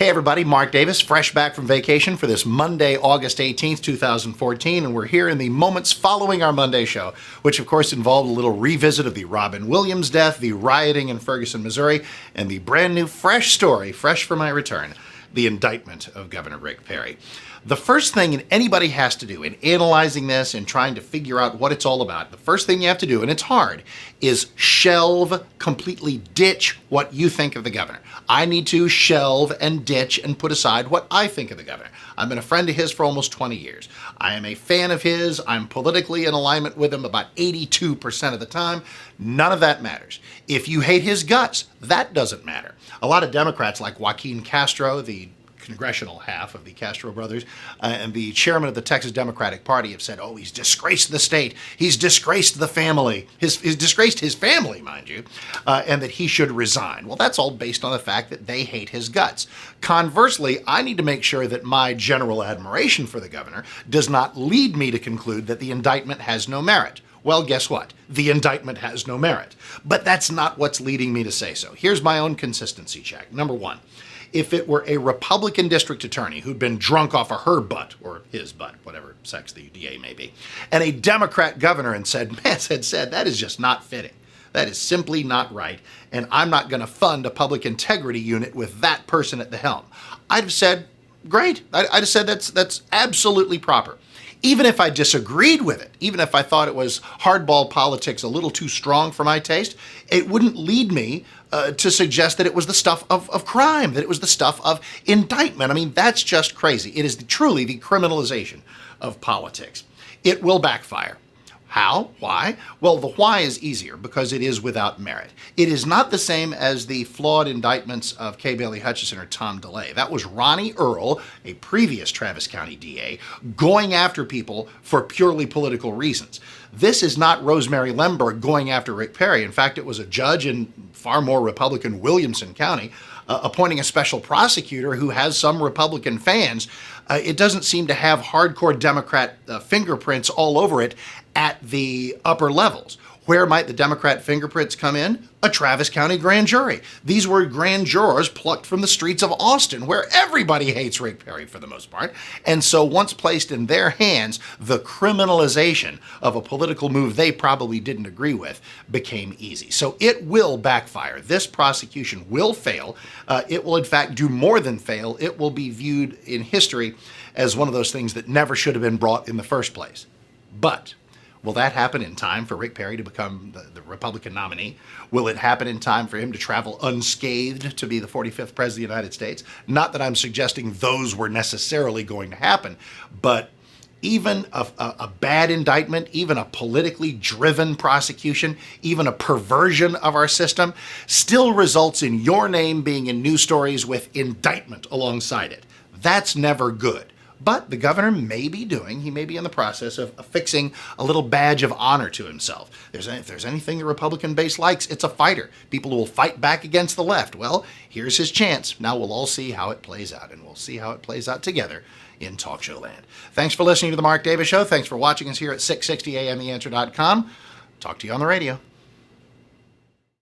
Hey everybody, Mark Davis, fresh back from vacation for this Monday, August 18th, 2014, and we're here in the moments following our Monday show, which of course involved a little revisit of the Robin Williams death, the rioting in Ferguson, Missouri, and the brand new fresh story, fresh for my return, the indictment of Governor Rick Perry. The first thing anybody has to do in analyzing this and trying to figure out what it's all about, the first thing you have to do, and it's hard, is shelve, completely ditch what you think of the governor. I need to shelve and ditch and put aside what I think of the governor. I've been a friend of his for almost 20 years. I am a fan of his. I'm politically in alignment with him about 82% of the time. None of that matters. If you hate his guts, that doesn't matter. A lot of Democrats like Joaquin Castro, the congressional half of the Castro brothers, and the chairman of the Texas Democratic Party have said, oh, he's disgraced the state, he's disgraced the family, he's disgraced his family, mind you, and that he should resign. Well, that's all based on the fact that they hate his guts. Conversely, I need to make sure that my general admiration for the governor does not lead me to conclude that the indictment has no merit. Well, guess what? The indictment has no merit. But that's not what's leading me to say so. Here's my own consistency check. Number one, if it were a Republican district attorney who'd been drunk off of her butt, or his butt, whatever sex the DA may be, and a Democrat governor and said, that is just not fitting. That is simply not right, and I'm not going to fund a public integrity unit with that person at the helm. I'd have said, great. I'd have said that's absolutely proper. Even if I disagreed with it, even if I thought it was hardball politics a little too strong for my taste, it wouldn't lead me to suggest that it was the stuff of crime, that it was the stuff of indictment. I mean, that's just crazy. It is truly the criminalization of politics. It will backfire. How? Why? Well, the why is easier because it is without merit. It is not the same as the flawed indictments of Kay Bailey Hutchison or Tom DeLay. That was Ronnie Earl, a previous Travis County DA, going after people for purely political reasons. This is not Rosemary Lemberg going after Rick Perry. In fact, it was a judge in far more Republican Williamson County appointing a special prosecutor who has some Republican fans. It doesn't seem to have hardcore Democrat fingerprints all over it at the upper levels. Where might the Democrat fingerprints come in? A Travis County grand jury. These were grand jurors plucked from the streets of Austin, where everybody hates Rick Perry for the most part. And so once placed in their hands, the criminalization of a political move they probably didn't agree with became easy. So it will backfire. This prosecution will fail. It will, in fact, do more than fail. It will be viewed in history as one of those things that never should have been brought in the first place. But will that happen in time for Rick Perry to become the Republican nominee? Will it happen in time for him to travel unscathed to be the 45th president of the United States? Not that I'm suggesting those were necessarily going to happen, but even a bad indictment, even a politically driven prosecution, even a perversion of our system still results in your name being in news stories with indictment alongside it. That's never good. But the governor may be he may be in the process of affixing a little badge of honor to himself. If there's anything the Republican base likes, it's a fighter. People who will fight back against the left. Well, here's his chance. Now we'll all see how it plays out, and we'll see how it plays out together in Talk Show Land. Thanks for listening to The Mark Davis Show. Thanks for watching us here at 660amtheanswer.com. Talk to you on the radio.